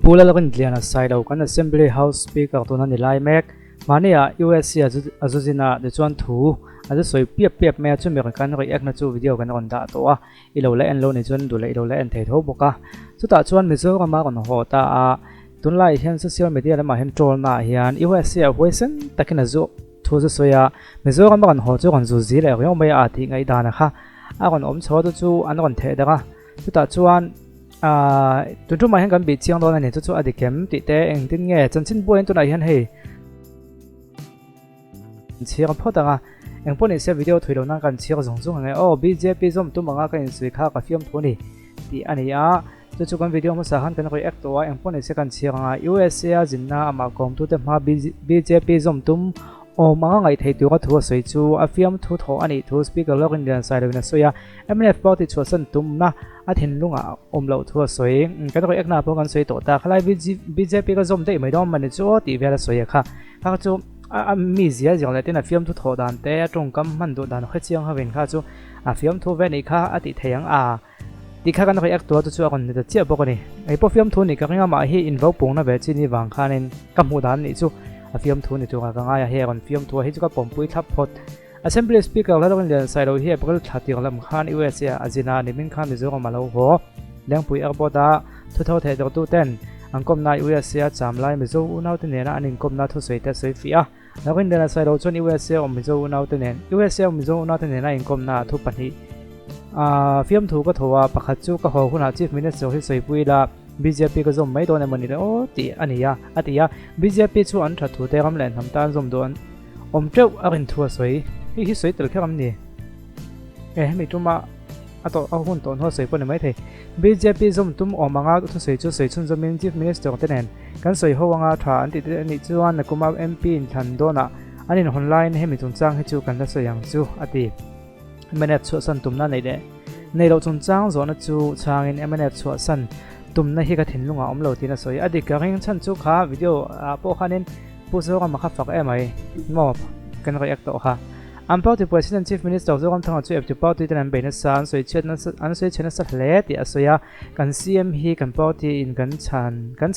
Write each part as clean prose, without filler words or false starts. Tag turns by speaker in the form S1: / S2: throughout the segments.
S1: pula lakin liana side au kan assembly house speaker to nan lai mek mania usc azuzina de chuan thu azu soi piap me chu me kan ri ek na chu video kan on da to a ilo la en lo ni chuan du la ilo la en thei tho boka chuta chuan mizo ma kon ho ta a tunlai hian social media lama hen troll na hian usc a hoisen takin azu thu zu soya mizo ma kon ho chu kon zu zi le yong mai a thi ngai da na kha a kon om chho chu an kon the da ka chuta chuan tun mai hen kan bi chiang don ani chu adikem ti te eng tin nge chanchin boin tu na hian hei chiang phota nga eng poni se video thuilo na kan chiang zong ngai o bjp zom tu manga kan sui kha ka fiam thoni ti ani a chu kan video ma sa han kan roi ek to wa eng poni se kan chiang nga usa jinna ama kom tu te ma bjp zom tum o manga ngai thei tu ka thu soi chu a fiam thu tho ani thu speaker login dan side na soya mnf party chosan tum na a thin lunga omlo thu soi kan roi ek na po kan soi to ta khalai bjp ka zom dei mai dom mani chu ti vela soya kha ka chu a mi zia jong la ten a fiam thu tho dan te atong kam man do dan kha chiang ha ven kha chu a fiam thu ve nei kha ati theyang a ti kha kan roi ek to chu a kon ne chia bo ko ni ai po fiam thu ni ka nga ma hi invo pong na ve chi ni wang kha nen kam hu dan ni chu a fiam thu ni chu ka nga ya he kon fiam thu hi chu ka pom pui thap phot assembly speaker la ron den side hi bakal thati lam khan usa azina ni min khan mi zo ma lo ho leng pui ar boda thu tho the do tu ten angkom na usa cham lai mi zo unau te ne na anin kom na thu soi te soi fi a lakin den side chon usa om mi zo unau te ne usa om mi zo unau te ne na inkom na thu pani fiam thu ka thowa pakhat chu ka ho huna chief minister hi soi pui la bjp ka zom mai don mani o ti ania atia bjp chu an tha thu te ram len ham tan zom don om treu arin thu soi hi soi tel kharam ni mi tuma ato ahun ton ho soi pon mai the bjp zom tum omanga thu soi chu soi chun zomin chief minister tenen kan soi ho wanga tha an ti ni chuan na kuma mp in than dona anin online hemi chung chang hi chu kan la so yang chu ati mnf chu san tum na nei de nei lo chung chang zo na chu changin mnf chu san tum na hi ka thin lunga om lo tina soi adi ka ring chan chu kha video po khanin pu so ka ma kha fak emai mo kan ro ek to kha am party president chief minister zo kam thang chu ep party tan be na san soi chet na an soi chena sa hle ti asoya kan cm hi kan party in kan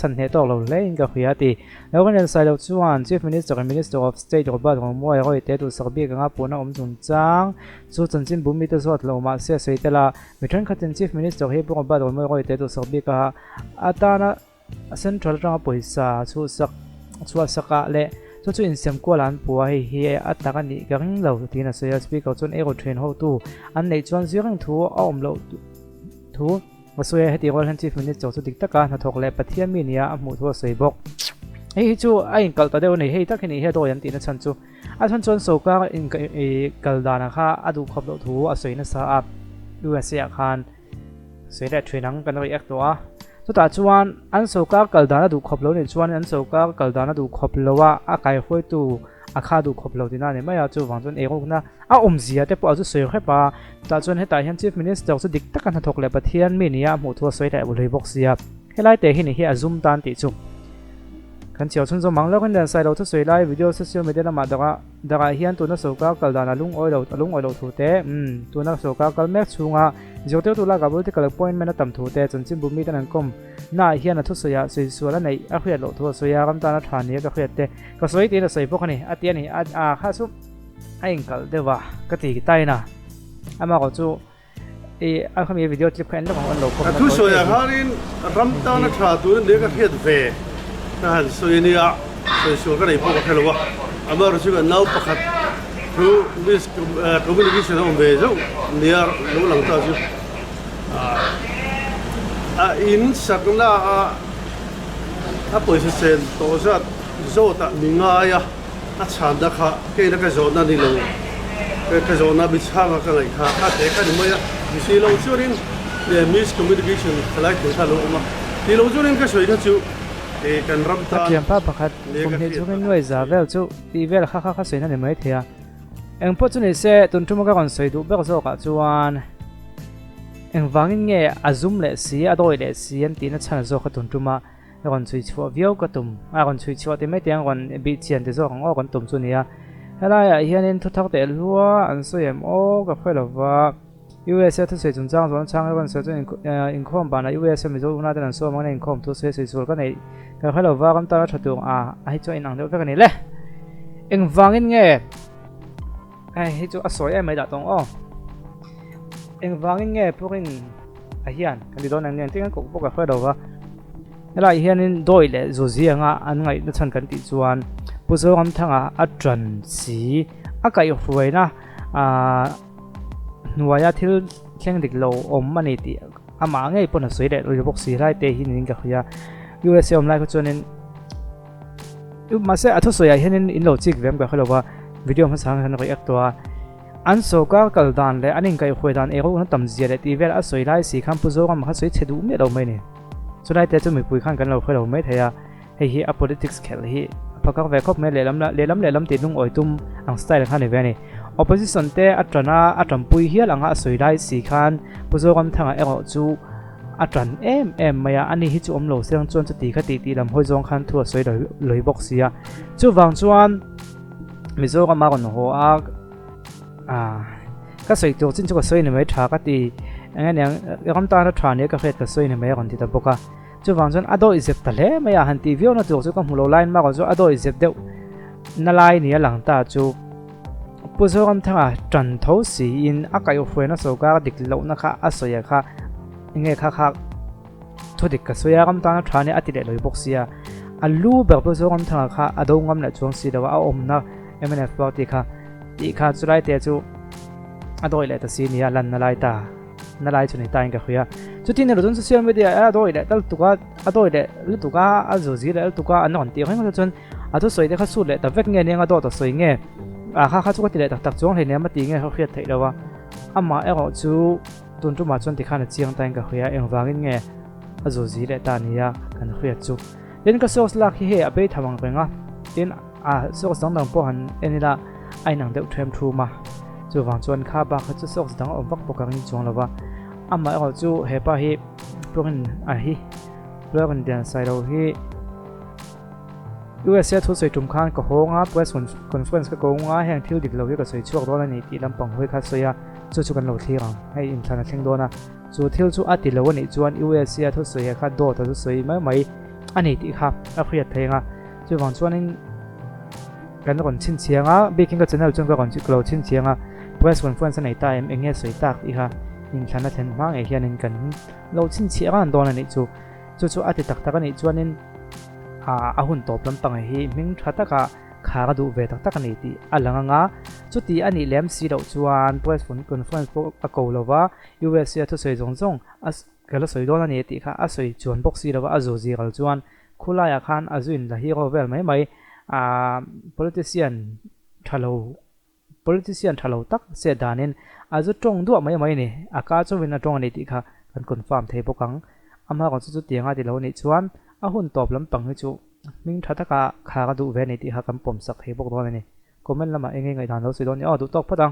S1: chan he to lo le in ka khia ti logan side of chuan chief minister and minister of state robert mo roi te tu sarbi ka nga puna om chung chang chu chanchin bumi te zot lo ma se soi tela mithan khatin chief minister he bu robert mo roi te tu sarbi ka atana central ra poisa chu saka le chu in sem ko lan pu hi ataka ni gang lo tina so speaker chon ego train ho tu an nei chuan zirang thu a om lo thu asoya heti rol han chief minister chu dik taka na thok le pathian mi nia a mu thu soi bok hi chu a in kal ta de nei hei takini he do yan tina chan chu a chan chon so ka in kal dana kha adu khop lo thu a soi na sa up usa khan soi da trainang kan ri ek to a chu ta chuan an so ka kal dana du khop lo ni chuan an so ka kal dana du khop lo wa a kai hoi tu a kha du khop lo dina ne ma ya chu wang chon ego na a om zia te po chu soi khe pa ta chuan he ta hian chief minister chu dik takan thok le pathian mi nia mu thu soi da bu lei box sia helai te hi ni hi azum tan ti chu kan chiao chun zo manglo kan dan sai lo thu soi lai video social media na ma daga hian tu na so ka kal dana lung oi lo thu te tu na so ka kal mek chunga zote tu la ga bu te kal point me na tam thu te chanchin bu mi tan kom na hian na thu soya soi suala nei a khia lo thu soya ram ta na thani ka khia te ka soi te na soi pok ani atia ni a kha su ain kal dewa ka ti tai na ama ko chu a khami video clip khan lo on lo ko
S2: thu soya harin ram ta na tha tu ne ka khia ve na soi ni a soi so ka nei pok ka lo wa ama ro chu ga nau pakhat through this communication on ve zo near lo lang ta chu in sakna a poisa sen to za zo ta minga ya a chanda kha ke na ka zo na ni lo ka zo na bi changa ka lai kha a te ka ni mo ya mi si lo churin le mis communication khalai ko tha lo ma ti lo churin ka soi na chu e kan ram ta
S1: kiam pa pakhat kum he chu ngai za vel chu ti vel kha soi na ni mai thia eng po chu ni se tun tu ma ka kon soi du be ko zo ka chuan eng wangin nge azum le si adoi le si an tina chana zo khatun tuma ron chui chho vio ka tum a ron chui chho te mai tiang ron bi chian te zo ang o kon tum chu nia hala ya hian in thu thak te lua an so em o ka khoi lova USA ทุกสิ่งจ้างส่วนช่างให้คนเสียจนอินคอมบานUSA มีตัวน่าจะนั่นส่วนมันอินคอมทุกสิ่งส่วนก็ในก็ให้เราว่ากันตอนชัดตัวไอ้เจ้าอินอังเดียวกันนี่แหละเอ็งฟังยังไงไอ้เจ้าสวยไอ้ไม่ได้ตรงเอ็งฟังยังไงพวกอินไอ้เฮียนกันดีโดนนั่งเนี่ยที่กันก็พวกเขาเราว่าแล้วไอ้เฮียนโดยเลยจูเซียงอันไงนั่นฉันกันติดจวนผู้ส่วนทั้งอัตรันสีก็อยู่ฝ่ายนะหน่วยที่เข่งดิกโลอมมันนี่ตีมาไงปนสวยเด็ดเราบอกสีไรเตะหินนี่ก็คือ USA อมไลก็จนนี่มาเสียทุกส่วนเห็นอินโลจิกเวมก็เขาบอกว่าวิดีโอมันสร้างกันก็อีกตัวอันโซก็กระดานเลยอันนี้ก็คุยดานนั้นตั้มเสียเลยที่เวลาสวยไรสีคำพูดว่ามันสวยเฉดูไม่เราไม่เนี่ยสุดท้ายแต่จะมีคุยข้างกันเราคุยเราไม่เทียเฮีย politics แค่เฮียพอก็เวกอบไม่เล่มติดนุ่งอ้อยตุ้มอังสไตล์ข้างในเวนี่ opposition เตะอัตราปุยเฮียหลังสวยไรสีคันพูดว่าทางจูอัตรันมายาอันนี้ฮิจูอมโลเสียงจวนจะตีคตีลำห้อยจงคันทั่วสวยเลยบอกเสียจูวังจวนมิโซก็มาก่อนหัวก็สวยตัวจริงก็สวยในไม่ช้าก็ตีงั้นอย่างคำตอนนั้นทรานเนี่ยก็เฮ็ดก็สวยในไม่ก่อนที่ตะบกจูวังจวนอโดอิเซปตะเล่ไม่อยากหันทีวีนะตัวจูก็มูโลไลน์มาก่อนจูอโดอิเซปเดียวนั่นไลน์เนี่ยหลังตาจูผู้ชมทั้งจันทร์สีอินอากาศอยู่ฝืนนะโซก็ดิกโลนะคะสวยค่ะยังไงค่ะทุกเด็กก็สวยกันตอนนั้นทรานเนี่ยอติเดเลยบอกเสียลูแบบผู้ชมทั้งค่ะอดงงำเลยช่วงสีเดียวอมนะMNF บอกที่ค่ะสุดท้ายเดี๋ยวจูอดอยเลยแต่สีนี้ลันนั่นไลน์ชนิดต่างกันคือจุดที่ในรุ่นโซเชียลมีเดียอดอยเลยแต่ตุกอดอยเลยลุตุกอจูซีเลยตุกอันนั้นที่เขาจะจนอสวยเด็กเขาสุดเลยแต่เวกเงี้ยเนี่ยอดอยตัวสวยเงี้ยเขาจุกที่เลยตักจงเห็นเนี่ยมาตีเงี้ยเขาเครียดที่แล้วว่ามาจูตุนจุมาจนที่ข้าในเชียงต่างกันคือเอ็งวางเงี้ยอจูซีเลยตานี้กันเครียดจูเด่นก็โซสลักที่เฮอไปทำมังเป็นเด่นโซสต่างๆพวกหันเอ็นนี่ละไอ้หนังเด็กเทรมทูมาจูวางจวนข้าบ้าเขาจะโซสต่างๆอมวักปกังนี่จงแล้วว่ามาจูเฮป้าเฮพวกนั้นพวกนั้นเดียนไซโรเฮUSA ทุกสิ่งจุ่มข้างก็โหงเพื่อส่วนคอนเฟอเรนซ์ก็โกงแห่งที่ดิบเราก็สวยชั่วโดนนี่ที่ลำปังห้วยคัดสวยจู่กันเราที่รังให้อินเทอร์เน็ตเชิงโดนจู่ที่จู่อัดติดเราวันนี้จวน USA ทุกสิ่งคัดโดดทุกสิ่งไม่อันนี้ที่ครับเครียดเพลงจู่วังจวนนี่กันก่อนชิ้นเชียงบิ๊กก็จะนั่งจนก่อนจู่เราชิ้นเชียงเพื่อส่วนคอนเฟอเรนซ์ในใต้เงี้ยสวยตากอีกอินเทอร์เน็ตเห็นมากเฮียนึงกันเราชิ้นเชียงโดนนี่จู่อัดติดตักนี่จวนนี่หุ่นตบลำปังให้มิ่งทัดตะกะขากระดูเวตักนี่ตีอันหลังจุดที่อันนี้เลี้ยมสีดาวจวนเพื่อฝนคอนเฟอเรนซ์พวกกูเราว่า USA ทุกสิ่งจงก็เราสวยโดนนี่ตีค่ะสวยจวนพวกสีเราว่าจูซีเราจวนคุลายาคันจุนละฮีโร่เวลไม่politician ทะเลตักเสียดานินจุตรงด้วยไม่เนี่ยการจะเป็นตรงนี้ตีค่ะกันคอนเฟิร์มเทปกังมาก่อนจุดที่ที่เราเนี่ยจวนหุ่นตบลำปังให้จูมิ่งทัดตะกะขากระดูเวนิที่หากำปมสักเฮบกโดนนี่คอมเมนต์ละมาเองไงทางเราสิโดนนี่ดูตกพอดัง